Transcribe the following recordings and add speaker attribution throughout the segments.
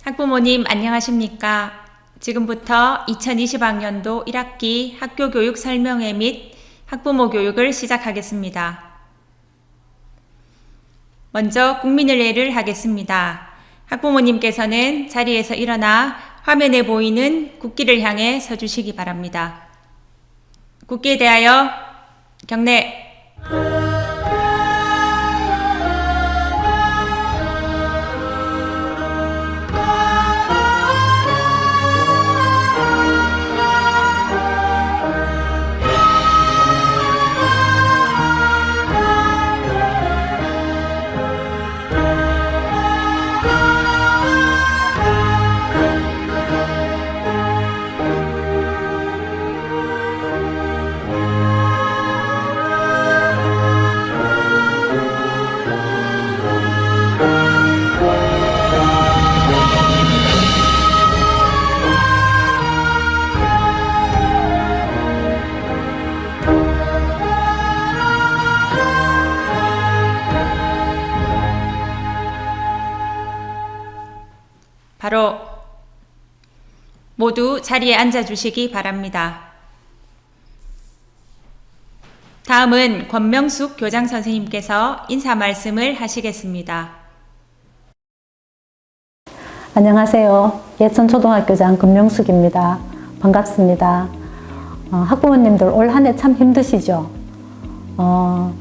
Speaker 1: 학부모님 안녕하십니까? 지금부터 2020학년도 1학기 학교교육 설명회 및 학부모 교육을 시작하겠습니다. 먼저 국민의례를 하겠습니다. 학부모님께서는 자리에서 일어나 화면에 보이는 국기를 향해 서주시기 바랍니다. 국기에 대하여 경례. 바로 모두 자리에 앉아주시기 바랍니다. 다음은 권명숙 교장 선생님께서 인사 말씀을 하시겠습니다.
Speaker 2: 안녕하세요. 예천초등학교장 권명숙입니다. 반갑습니다. 학부모님들 올 한 해 참 힘드시죠?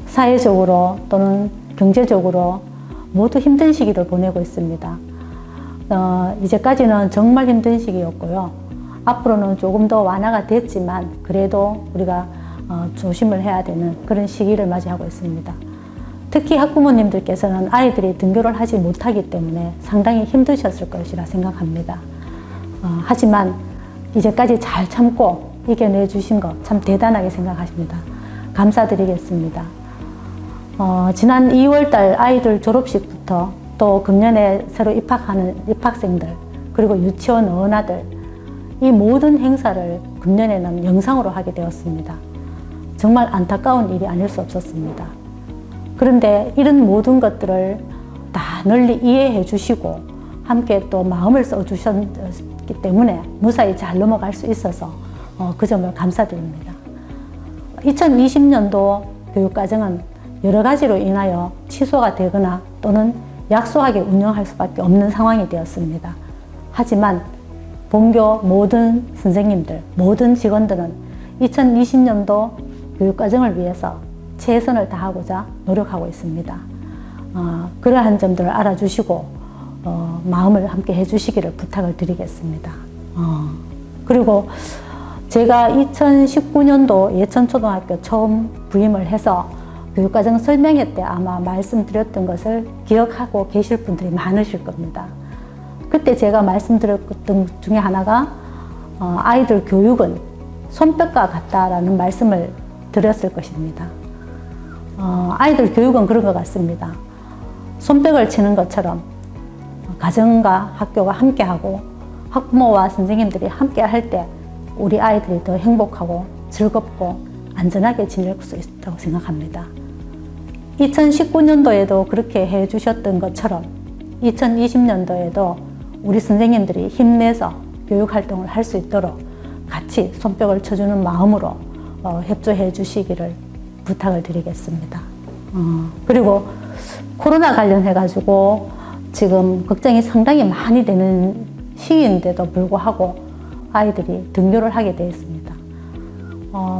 Speaker 2: 사회적으로 또는 경제적으로 모두 힘든 시기를 보내고 있습니다. 이제까지는 정말 힘든 시기였고요. 앞으로는 조금 더 완화가 됐지만 그래도 우리가 조심을 해야 되는 그런 시기를 맞이하고 있습니다. 특히 학부모님들께서는 아이들이 등교를 하지 못하기 때문에 상당히 힘드셨을 것이라 생각합니다. 하지만 이제까지 잘 참고 이겨내 주신 것 참 대단하게 생각하십니다. 감사드리겠습니다. 지난 2월달 아이들 졸업식부터 또 금년에 새로 입학하는 입학생들 그리고 유치원 어른아들 이 모든 행사를 금년에는 영상으로 하게 되었습니다. 정말 안타까운 일이 아닐 수 없었습니다. 그런데 이런 모든 것들을 다 널리 이해해 주시고 함께 또 마음을 써 주셨기 때문에 무사히 잘 넘어갈 수 있어서 그 점을 감사드립니다. 2020년도 교육과정은 여러 가지로 인하여 취소가 되거나 또는 약소하게 운영할 수밖에 없는 상황이 되었습니다. 하지만 본교 모든 선생님들, 모든 직원들은 2020년도 교육과정을 위해서 최선을 다하고자 노력하고 있습니다. 그러한 점들을 알아주시고 마음을 함께 해주시기를 부탁을 드리겠습니다. 그리고 제가 2019년도 예천초등학교 처음 부임을 해서 교육과정 설명회 때 아마 말씀드렸던 것을 기억하고 계실 분들이 많으실 겁니다. 그때 제가 말씀드렸던 것 중에 하나가 아이들 교육은 손뼉과 같다라는 말씀을 드렸을 것입니다. 아이들 교육은 그런 것 같습니다. 손뼉을 치는 것처럼 가정과 학교가 함께하고 학부모와 선생님들이 함께 할 때 우리 아이들이 더 행복하고 즐겁고 안전하게 지낼 수 있다고 생각합니다. 2019년도에도 그렇게 해주셨던 것처럼 2020년도에도 우리 선생님들이 힘내서 교육활동을 할 수 있도록 같이 손뼉을 쳐주는 마음으로 협조해 주시기를 부탁을 드리겠습니다. 그리고 코로나 관련해가지고 지금 걱정이 상당히 많이 되는 시기인데도 불구하고 아이들이 등교를 하게 되어 있습니다.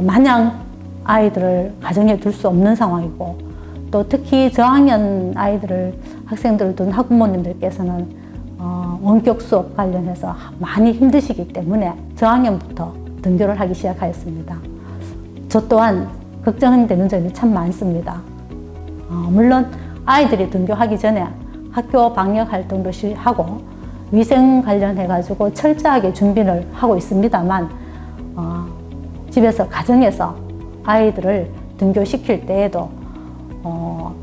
Speaker 2: 마냥 아이들을 가정에 둘 수 없는 상황이고 또 특히 저학년 아이들을 학생들을 둔 학부모님들께서는 원격 수업 관련해서 많이 힘드시기 때문에 저학년부터 등교를 하기 시작하였습니다. 저 또한 걱정되는 점이 참 많습니다. 물론 아이들이 등교하기 전에 학교 방역 활동도 하고 위생 관련해가지고 철저하게 준비를 하고 있습니다만 집에서 가정에서 아이들을 등교시킬 때에도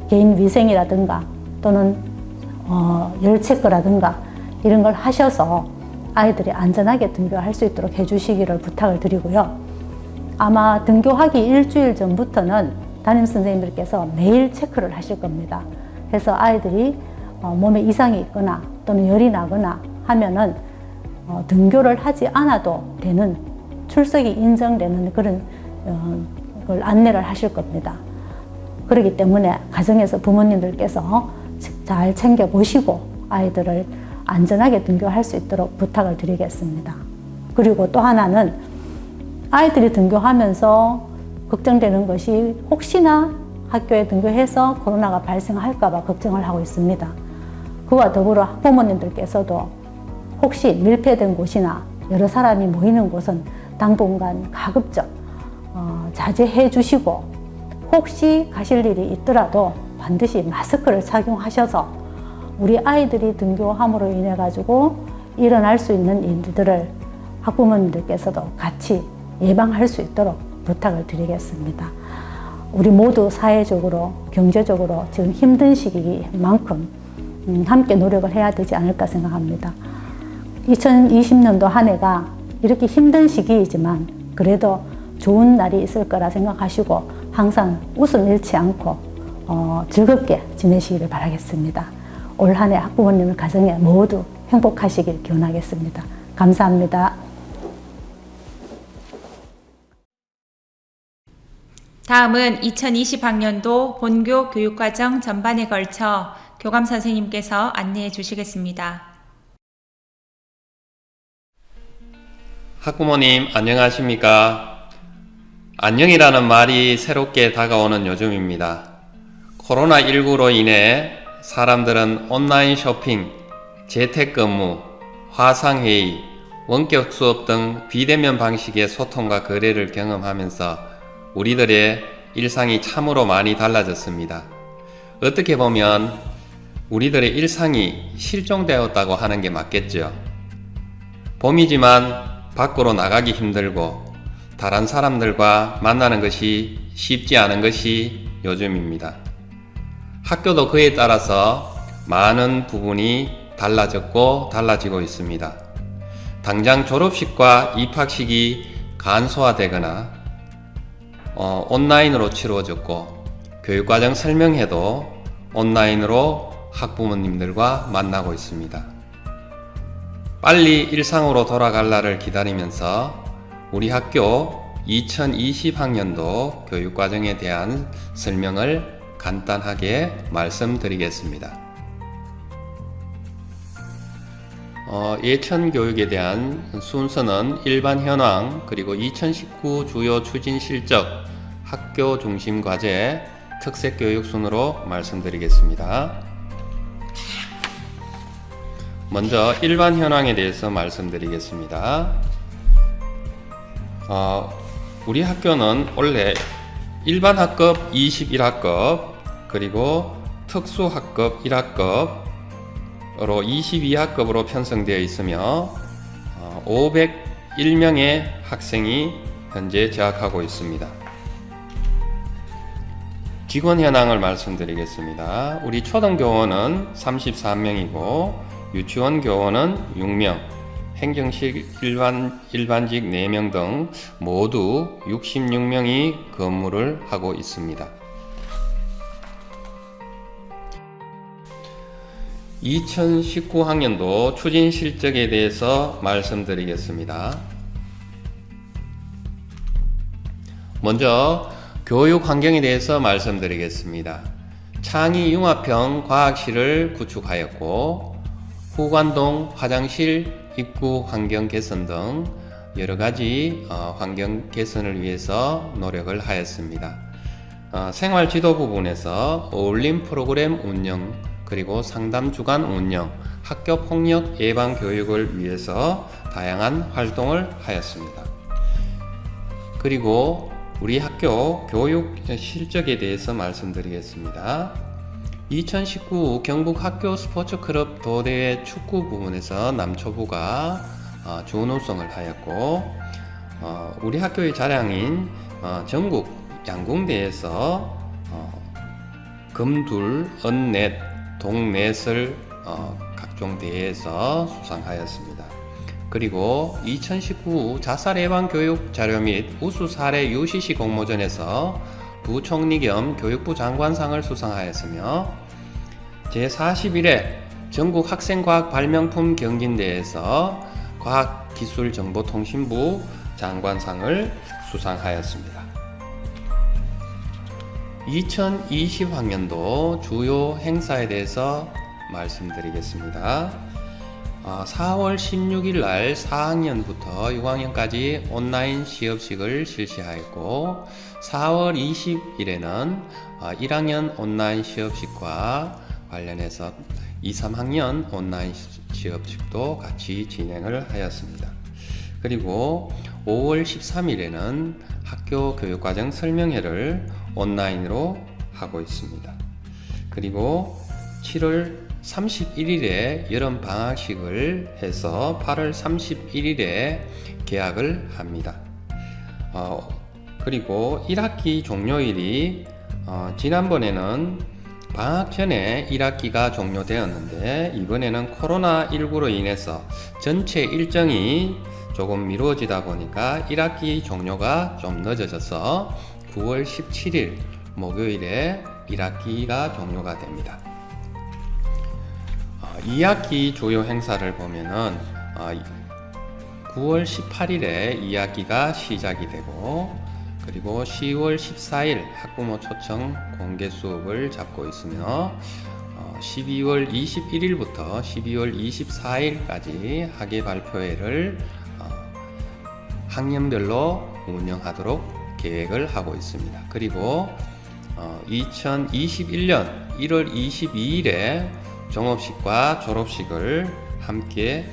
Speaker 2: 개인 위생이라든가 또는 열 체크라든가 이런 걸 하셔서 아이들이 안전하게 등교할 수 있도록 해주시기를 부탁을 드리고요. 아마 등교하기 일주일 전부터는 담임선생님들께서 매일 체크를 하실 겁니다. 그래서 아이들이 몸에 이상이 있거나 또는 열이 나거나 하면은 등교를 하지 않아도 되는 출석이 인정되는 그런 걸 안내를 하실 겁니다. 그렇기 때문에 가정에서 부모님들께서 잘 챙겨보시고 아이들을 안전하게 등교할 수 있도록 부탁을 드리겠습니다. 그리고 또 하나는 아이들이 등교하면서 걱정되는 것이 혹시나 학교에 등교해서 코로나가 발생할까 봐 걱정을 하고 있습니다. 그와 더불어 학부모님들께서도 혹시 밀폐된 곳이나 여러 사람이 모이는 곳은 당분간 가급적 자제해 주시고, 혹시 가실 일이 있더라도 반드시 마스크를 착용하셔서 우리 아이들이 등교함으로 인해 가지고 일어날 수 있는 일들을 학부모님들께서도 같이 예방할 수 있도록 부탁을 드리겠습니다. 우리 모두 사회적으로, 경제적으로 지금 힘든 시기인 만큼 함께 노력을 해야 되지 않을까 생각합니다. 2020년도 한 해가 이렇게 힘든 시기이지만 그래도 좋은 날이 있을 거라 생각하시고 항상 웃음 잃지 않고 즐겁게 지내시기를 바라겠습니다. 올 한 해 학부모님 가정에 모두 행복하시길 기원하겠습니다. 감사합니다.
Speaker 1: 다음은 2020학년도 본교 교육과정 전반에 걸쳐 교감 선생님께서 안내해 주시겠습니다.
Speaker 3: 학부모님 안녕하십니까? 안녕이라는 말이 새롭게 다가오는 요즘입니다. 코로나19로 인해 사람들은 온라인 쇼핑, 재택근무, 화상회의, 원격 수업 등 비대면 방식의 소통과 거래를 경험하면서 우리들의 일상이 참으로 많이 달라졌습니다. 어떻게 보면 우리들의 일상이 실종되었다고 하는 게 맞겠죠. 봄이지만 밖으로 나가기 힘들고 다른 사람들과 만나는 것이 쉽지 않은 것이 요즘입니다. 학교도 그에 따라서 많은 부분이 달라졌고 달라지고 있습니다. 당장 졸업식과 입학식이 간소화되거나 온라인으로 치루어졌고, 교육과정 설명회도 온라인으로 학부모님들과 만나고 있습니다. 빨리 일상으로 돌아갈 날을 기다리면서 우리 학교 2020학년도 교육과정에 대한 설명을 간단하게 말씀드리겠습니다. 예천교육에 대한 순서는 일반 현황, 그리고 2019 주요 추진 실적, 학교 중심 과제, 특색 교육 순으로 말씀드리겠습니다. 먼저 일반 현황에 대해서 말씀드리겠습니다. 우리 학교는 원래 일반 학급 21학급, 그리고 특수학급 1학급, 로 22학급으로 편성되어 있으며 501명의 학생이 현재 재학하고 있습니다. 직원 현황을 말씀드리겠습니다. 우리 초등교원은 33명이고 유치원 교원은 6명, 행정실 일반직 4명 등 모두 66명이 근무를 하고 있습니다. 2019학년도 추진 실적에 대해서 말씀드리겠습니다. 먼저 교육 환경에 대해서 말씀드리겠습니다. 창의 융합형 과학실을 구축하였고, 후관동 화장실 입구 환경 개선 등 여러가지 환경 개선을 위해서 노력을 하였습니다. 생활지도 부분에서 어울림 프로그램 운영, 그리고 상담 주간 운영, 학교 폭력 예방 교육을 위해서 다양한 활동을 하였습니다. 그리고 우리 학교 교육 실적에 대해서 말씀드리겠습니다. 2019 경북 학교 스포츠 클럽 도대회 축구 부문에서 남초부가 준우승을 하였고, 우리 학교의 자랑인 전국 양궁대에서 금둘, 은넷, 동넷을 각종 대회에서 수상하였습니다. 그리고 2019 자살 예방 교육 자료 및 우수 사례 UCC 공모전에서 부총리 겸 교육부 장관상을 수상하였으며 제41회 전국 학생과학 발명품 경진대회에서 과학기술정보통신부 장관상을 수상하였습니다. 2020학년도 주요 행사에 대해서 말씀드리겠습니다. 4월 16일 날 4학년부터 6학년까지 온라인 시업식을 실시하였고 4월 20일에는 1학년 온라인 시업식과 관련해서 2, 3학년 온라인 시업식도 같이 진행을 하였습니다. 그리고 5월 13일에는 학교 교육과정 설명회를 온라인으로 하고 있습니다. 그리고 7월 31일에 여름 방학식을 해서 8월 31일에 개학을 합니다. 그리고 1학기 종료일이 지난번에는 방학 전에 1학기가 종료되었는데 이번에는 코로나19로 인해서 전체 일정이 조금 미루어지다 보니까 1학기 종료가 좀 늦어져서 9월 17일 목요일에 1학기가 종료가 됩니다. 2학기 주요 행사를 보면은 9월 18일에 2학기가 시작이 되고 그리고 10월 14일 학부모 초청 공개 수업을 잡고 있으며 12월 21일부터 12월 24일까지 학예 발표회를 학년별로 운영하도록 계획을 하고 있습니다. 그리고 2021년 1월 22일에 종업식과 졸업식을 함께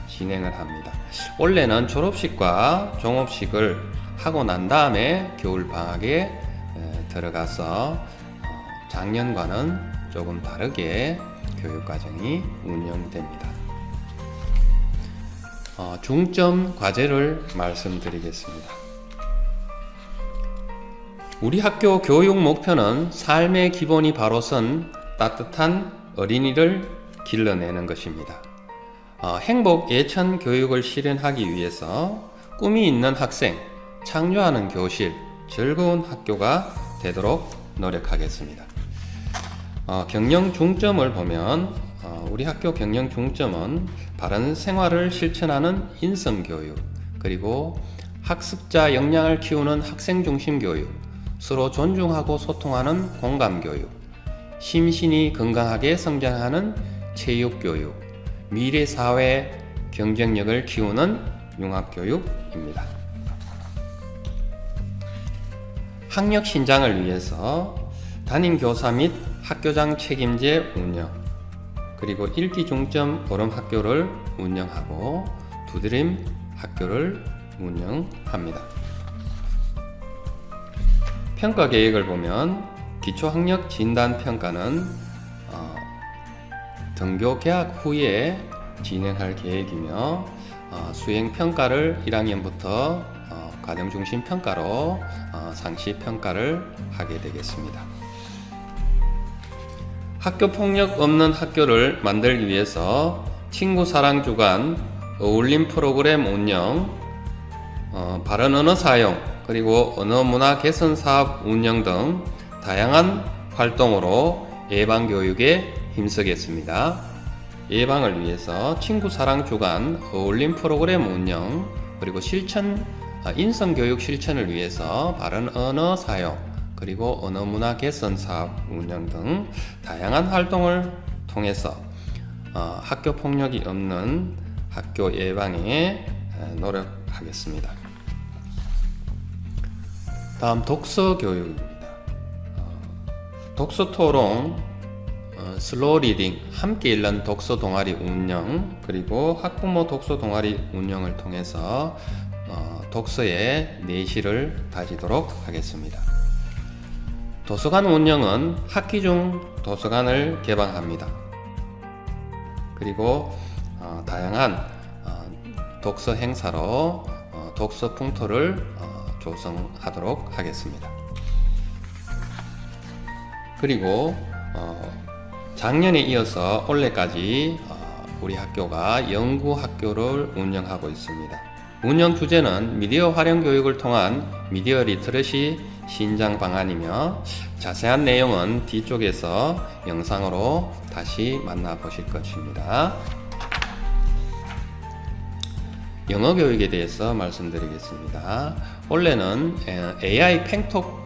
Speaker 3: 진행을 합니다. 원래는 졸업식과 종업식을 하고 난 다음에 겨울 방학에 들어가서 작년과는 조금 다르게 교육과정이 운영됩니다. 중점 과제를 말씀드리겠습니다. 우리 학교 교육 목표는 삶의 기본이 바로 선 따뜻한 어린이를 길러내는 것입니다. 행복 예천 교육을 실현하기 위해서 꿈이 있는 학생, 창조하는 교실, 즐거운 학교가 되도록 노력하겠습니다. 경영 중점을 보면 우리 학교 경영 중점은 바른 생활을 실천하는 인성 교육, 그리고 학습자 역량을 키우는 학생 중심 교육, 서로 존중하고 소통하는 공감 교육, 심신이 건강하게 성장하는 체육 교육, 미래 사회 경쟁력을 키우는 융합 교육입니다. 학력 신장을 위해서 담임 교사 및 학교장 책임제 운영, 그리고 읽기 중점 보름 학교를 운영하고 두드림 학교를 운영합니다. 평가 계획을 보면 기초학력 진단 평가는 등교 개학 후에 진행할 계획이며 수행 평가를 1학년부터 과정중심 평가로 상시 평가를 하게 되겠습니다. 학교 폭력 없는 학교를 만들기 위해서 친구 사랑 주간, 어울림 프로그램 운영, 바른 언어 사용, 그리고 언어 문화 개선 사업 운영 등 다양한 활동으로 예방 교육에 힘쓰겠습니다. 예방을 위해서 친구 사랑 주간, 어울림 프로그램 운영, 그리고 실천, 인성 교육 실천을 위해서 바른 언어 사용, 그리고 언어 문화 개선 사업 운영 등 다양한 활동을 통해서 학교 폭력이 없는 학교 예방에 노력하겠습니다. 다음 독서 교육입니다. 독서 토론, 슬로우 리딩, 함께 읽는 독서 동아리 운영, 그리고 학부모 독서 동아리 운영을 통해서 독서의 내실을 다지도록 하겠습니다. 도서관 운영은 학기 중 도서관을 개방합니다. 그리고 다양한 독서 행사로 독서 풍토를 조성하도록 하겠습니다. 그리고 작년에 이어서 올해까지 우리 학교가 연구 학교를 운영하고 있습니다. 운영 주제는 미디어 활용 교육을 통한 미디어 리터러시 신장 방안이며 자세한 내용은 뒤쪽에서 영상으로 다시 만나보실 것입니다. 영어 교육에 대해서 말씀드리겠습니다. 원래는 AI 팽톡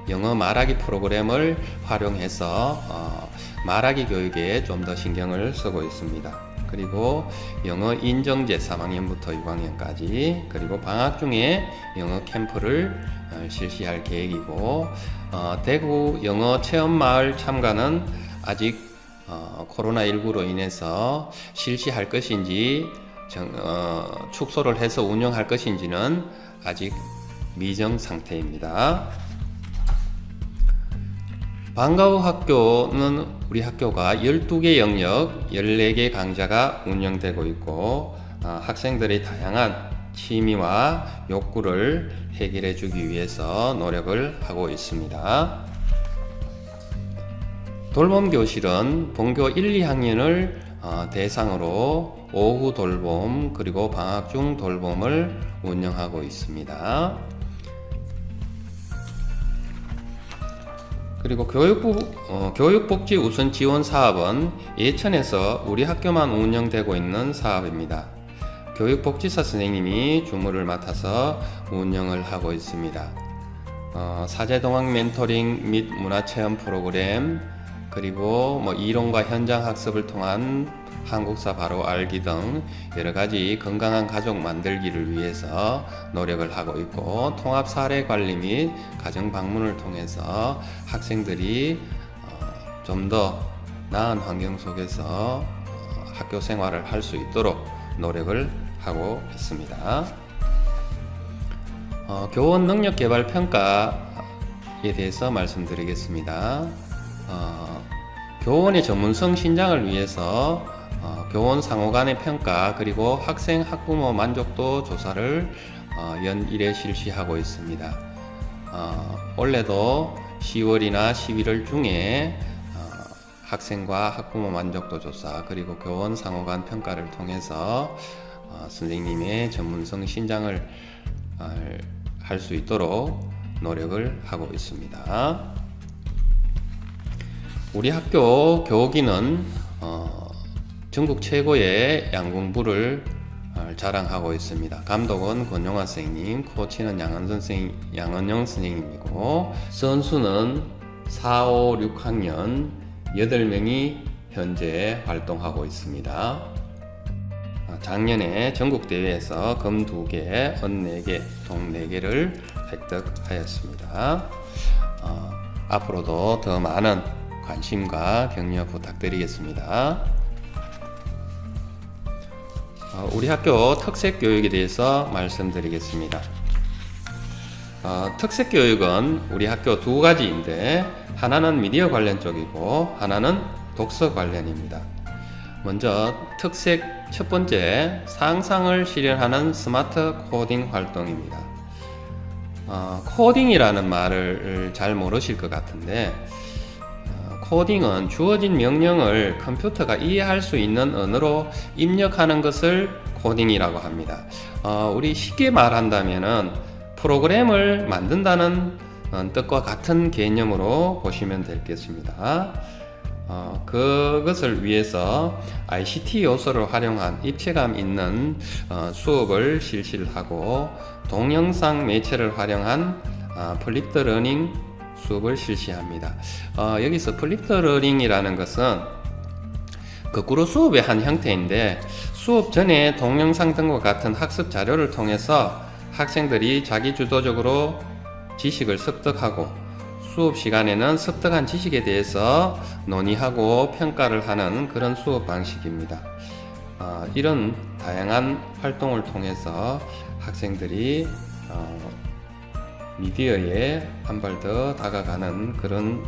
Speaker 3: 영어 말하기 프로그램을 활용해서 말하기 교육에 좀 더 신경을 쓰고 있습니다. 그리고 영어 인정제 3학년부터 6학년까지, 그리고 방학 중에 영어 캠프를 실시할 계획이고, 대구 영어 체험마을 참가는 아직 코로나19로 인해서 실시할 것인지 축소를 해서 운영할 것인지는 아직 미정 상태입니다. 방과후 학교는 우리 학교가 12개 영역 14개 강좌가 운영되고 있고, 학생들의 다양한 취미와 욕구를 해결해 주기 위해서 노력을 하고 있습니다. 돌봄교실은 본교 1, 2학년을 대상으로 오후 돌봄 그리고 방학 중 돌봄을 운영하고 있습니다. 그리고 교육복지 우선 지원 사업은 예천에서 우리 학교만 운영되고 있는 사업입니다. 교육복지사 선생님이 주무를 맡아서 운영을 하고 있습니다. 사제동학 멘토링 및 문화체험 프로그램, 그리고 이론과 현장 학습을 통한 한국사 바로 알기 등 여러가지 건강한 가족 만들기를 위해서 노력을 하고 있고, 통합 사례 관리 및 가정 방문을 통해서 학생들이 좀 더 나은 환경 속에서 학교 생활을 할 수 있도록 노력을 하고 있습니다. 교원 능력 개발 평가에 대해서 말씀드리겠습니다. 교원의 전문성 신장을 위해서 교원 상호 간의 평가 그리고 학생 학부모 만족도 조사를 연 1회 실시하고 있습니다. 올해도 10월이나 11월 중에 학생과 학부모 만족도 조사 그리고 교원 상호 간 평가를 통해서 선생님의 전문성 신장을 할 수 있도록 노력을 하고 있습니다. 우리 학교 교기는 전국 최고의 양궁부를 자랑하고 있습니다. 감독은 권용화 선생님, 코치는 양은영 선생님이고, 선수는 4, 5, 6학년 8명이 현재 활동하고 있습니다. 작년에 전국대회에서 금 2개, 은 4개, 동 4개를 획득하였습니다. 앞으로도 더 많은 관심과 격려 부탁드리겠습니다. 우리 학교 특색교육에 대해서 말씀드리겠습니다. 특색교육은 우리 학교 두 가지인데, 하나는 미디어 관련 쪽이고 하나는 독서 관련입니다. 먼저 특색 첫 번째, 상상을 실현하는 스마트 코딩 활동입니다. 코딩이라는 말을 잘 모르실 것 같은데, 코딩은 주어진 명령을 컴퓨터가 이해할 수 있는 언어로 입력하는 것을 코딩이라고 합니다. 우리 쉽게 말한다면은 프로그램을 만든다는 뜻과 같은 개념으로 보시면 되겠습니다. 그것을 위해서 ICT 요소를 활용한 입체감 있는 수업을 실시를 하고, 동영상 매체를 활용한 플립드 러닝 수업을 실시합니다. 여기서 플립드 러닝이라는 것은 거꾸로 수업의 한 형태인데, 수업 전에 동영상 등과 같은 학습 자료를 통해서 학생들이 자기 주도적으로 지식을 습득하고, 수업 시간에는 습득한 지식에 대해서 논의하고 평가를 하는 그런 수업 방식입니다. 이런 다양한 활동을 통해서 학생들이 미디어에 한 발 더 다가가는 그런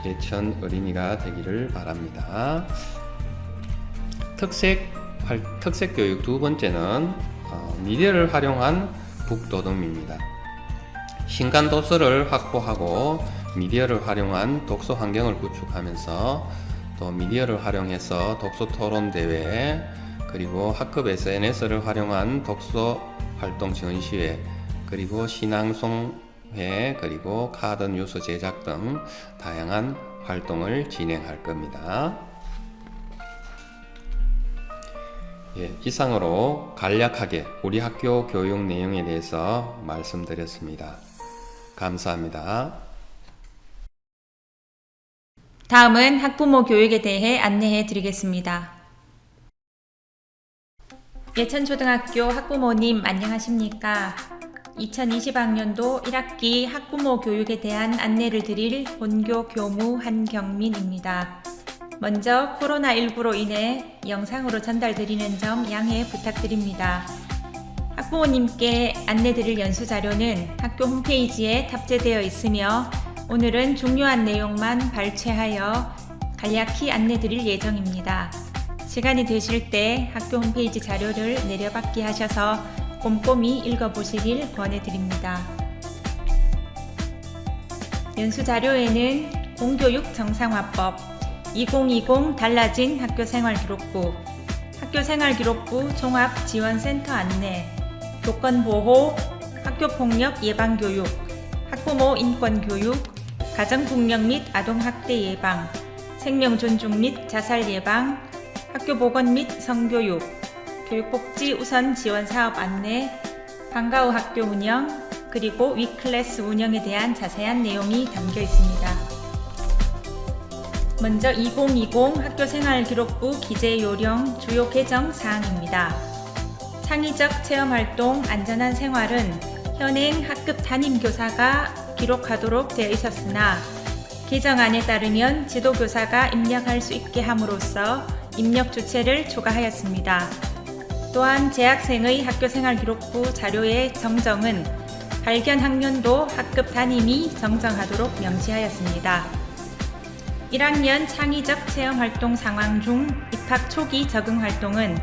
Speaker 3: 예천 어린이가 되기를 바랍니다. 특색교육 두 번째는 미디어를 활용한 북도듬입니다. 신간 도서를 확보하고 미디어를 활용한 독서 환경을 구축하면서, 또 미디어를 활용해서 독서 토론 대회, 그리고 학급 SNS를 활용한 독서 활동 전시회, 그리고 신앙송회, 그리고 카드 뉴스 제작 등 다양한 활동을 진행할 겁니다. 예, 이상으로 간략하게 우리 학교 교육 내용에 대해서 말씀드렸습니다. 감사합니다.
Speaker 1: 다음은 학부모 교육에 대해 안내해 드리겠습니다. 예천초등학교 학부모님 안녕하십니까? 2020학년도 1학기 학부모 교육에 대한 안내를 드릴 본교 교무 한경민입니다. 먼저 코로나19로 인해 영상으로 전달드리는 점 양해 부탁드립니다. 학부모님께 안내드릴 연수자료는 학교 홈페이지에 탑재되어 있으며 오늘은 중요한 내용만 발췌하여 간략히 안내드릴 예정입니다. 시간이 되실 때 학교 홈페이지 자료를 내려받기 하셔서 꼼꼼히 읽어보시길 권해드립니다. 연수자료에는 공교육 정상화법, 2020 달라진 학교생활기록부, 학교생활기록부 종합지원센터 안내, 교권보호, 학교폭력 예방교육, 학부모 인권교육, 가정폭력 및 아동학대 예방, 생명존중 및 자살 예방, 학교보건 및 성교육, 교육복지 우선 지원사업 안내, 방과 후 학교 운영, 그리고 위클래스 운영에 대한 자세한 내용이 담겨 있습니다. 먼저 2020 학교생활기록부 기재요령 주요 개정 사항입니다. 창의적 체험활동 안전한 생활은 현행 학급 담임교사가 기록하도록 되어 있었으나 개정안에 따르면 지도교사가 입력할 수 있게 함으로써 입력 주체를 추가하였습니다. 또한 재학생의 학교생활기록부 자료의 정정은 발견 학년도 학급 담임이 정정하도록 명시하였습니다. 1학년 창의적 체험활동 상황 중 입학 초기 적응활동은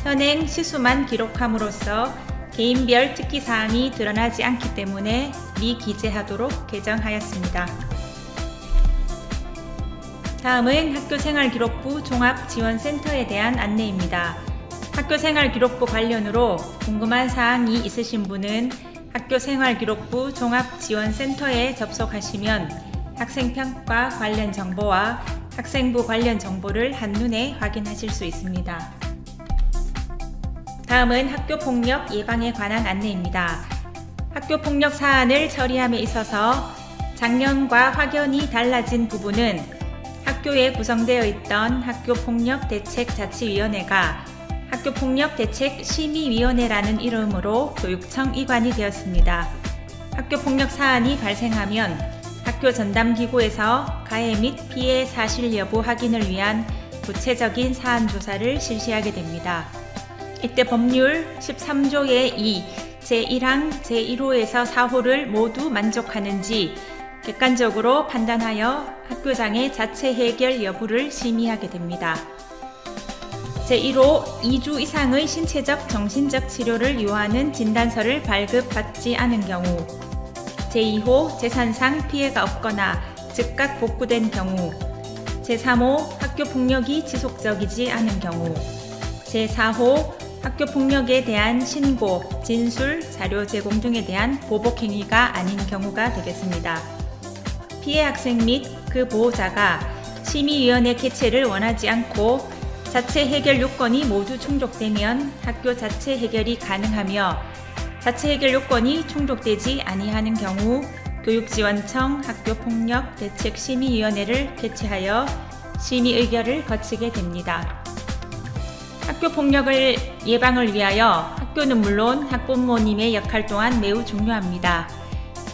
Speaker 1: 현행 시수만 기록함으로써 개인별 특기사항이 드러나지 않기 때문에 미기재하도록 개정하였습니다. 다음은 학교생활기록부 종합지원센터에 대한 안내입니다. 학교생활기록부 관련으로 궁금한 사항이 있으신 분은 학교생활기록부 종합지원센터에 접속하시면 학생평가 관련 정보와 학생부 관련 정보를 한눈에 확인하실 수 있습니다. 다음은 학교폭력 예방에 관한 안내입니다. 학교폭력 사안을 처리함에 있어서 작년과 확연히 달라진 부분은 학교에 구성되어 있던 학교폭력대책자치위원회가 학교폭력대책심의위원회라는 이름으로 교육청 이관이 되었습니다. 학교폭력 사안이 발생하면 학교 전담기구에서 가해 및 피해 사실 여부 확인을 위한 구체적인 사안 조사를 실시하게 됩니다. 이때 법률 13조의 2, 제1항, 제1호에서 4호를 모두 만족하는지 객관적으로 판단하여 학교장의 자체 해결 여부를 심의하게 됩니다. 제1호 2주 이상의 신체적, 정신적 치료를 요하는 진단서를 발급받지 않은 경우, 제2호 재산상 피해가 없거나 즉각 복구된 경우, 제3호 학교폭력이 지속적이지 않은 경우, 제4호 학교폭력에 대한 신고, 진술, 자료 제공 등에 대한 보복행위가 아닌 경우가 되겠습니다. 피해 학생 및 그 보호자가 심의위원회 개최를 원하지 않고 자체 해결 요건이 모두 충족되면 학교 자체 해결이 가능하며 자체 해결 요건이 충족되지 아니하는 경우 교육지원청 학교폭력대책심의위원회를 개최하여 심의 의결을 거치게 됩니다. 학교폭력을 예방을 위하여 학교는 물론 학부모님의 역할 또한 매우 중요합니다.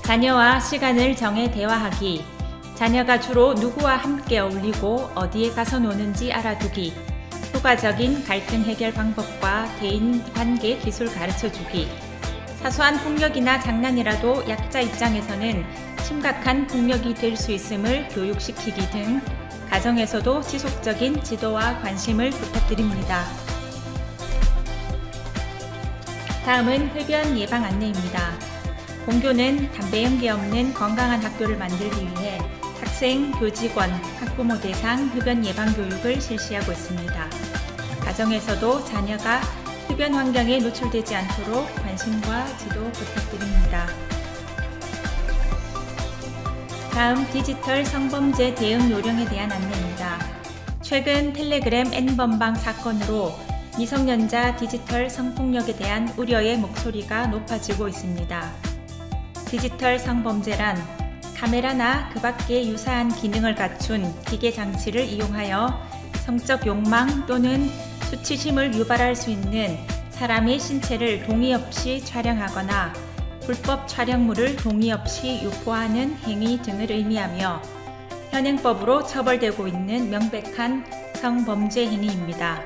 Speaker 1: 자녀와 시간을 정해 대화하기, 자녀가 주로 누구와 함께 어울리고 어디에 가서 노는지 알아두기, 효과적인 갈등 해결 방법과 대인관계 기술 가르쳐주기, 사소한 폭력이나 장난이라도 약자 입장에서는 심각한 폭력이 될 수 있음을 교육시키기 등 가정에서도 지속적인 지도와 관심을 부탁드립니다. 다음은 흡연 예방 안내입니다. 본교는 담배 연기 없는 건강한 학교를 만들기 위해 학생, 교직원, 학부모 대상 흡연 예방 교육을 실시하고 있습니다. 가정에서도 자녀가 흡연 환경에 노출되지 않도록 관심과 지도 부탁드립니다. 다음 디지털 성범죄 대응 요령에 대한 안내입니다. 최근 텔레그램 N번방 사건으로 미성년자 디지털 성폭력에 대한 우려의 목소리가 높아지고 있습니다. 디지털 성범죄란 카메라나 그 밖의 유사한 기능을 갖춘 기계 장치를 이용하여 성적 욕망 또는 수치심을 유발할 수 있는 사람의 신체를 동의 없이 촬영하거나 불법 촬영물을 동의 없이 유포하는 행위 등을 의미하며 현행법으로 처벌되고 있는 명백한 성범죄 행위입니다.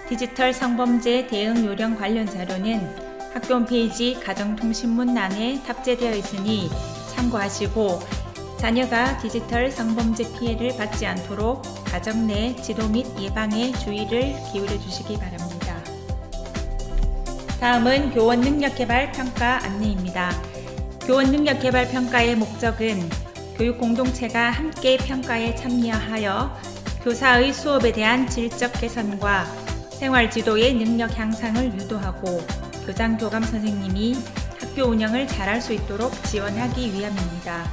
Speaker 1: 디지털 성범죄 대응 요령 관련 자료는 학교 홈페이지 가정통신문란에 탑재되어 있으니 참고하시고 자녀가 디지털 성범죄 피해를 받지 않도록 가정 내 지도 및 예방에 주의를 기울여 주시기 바랍니다. 다음은 교원 능력개발 평가 안내입니다. 교원 능력개발 평가의 목적은 교육 공동체가 함께 평가에 참여하여 교사의 수업에 대한 질적 개선과 생활 지도의 능력 향상을 유도하고 교장 교감 선생님이 학교 운영을 잘할 수 있도록 지원하기 위함입니다.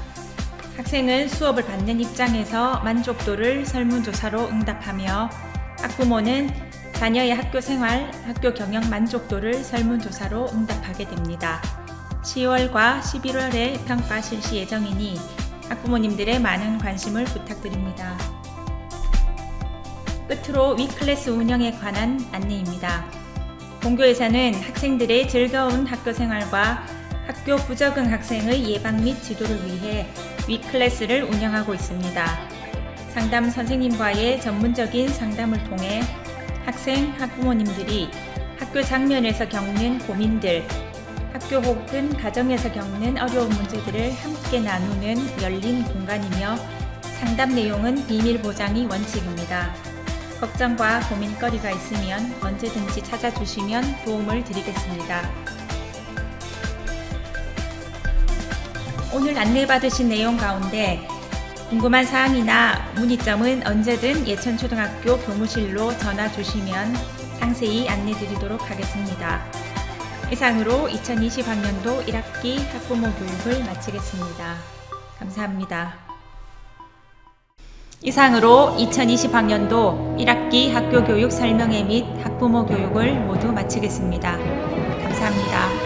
Speaker 1: 학생은 수업을 받는 입장에서 만족도를 설문조사로 응답하며 학부모는 자녀의 학교 생활, 학교 경영 만족도를 설문조사로 응답하게 됩니다. 10월과 11월에 평가 실시 예정이니 학부모님들의 많은 관심을 부탁드립니다. 끝으로 위클래스 운영에 관한 안내입니다. 본교에서는 학생들의 즐거운 학교 생활과 학교 부적응 학생의 예방 및 지도를 위해 위클래스를 운영하고 있습니다. 상담 선생님과의 전문적인 상담을 통해 학생, 학부모님들이 학교 장면에서 겪는 고민들, 학교 혹은 가정에서 겪는 어려운 문제들을 함께 나누는 열린 공간이며 상담 내용은 비밀 보장이 원칙입니다. 걱정과 고민거리가 있으면 언제든지 찾아주시면 도움을 드리겠습니다. 오늘 안내받으신 내용 가운데 궁금한 사항이나 문의점은 언제든 예천초등학교 교무실로 전화 주시면 상세히 안내 드리도록 하겠습니다. 이상으로 2020학년도 1학기 학부모 교육을 마치겠습니다. 감사합니다. 이상으로 2020학년도 1학기 학교 교육 설명회 및 학부모 교육을 모두 마치겠습니다. 감사합니다.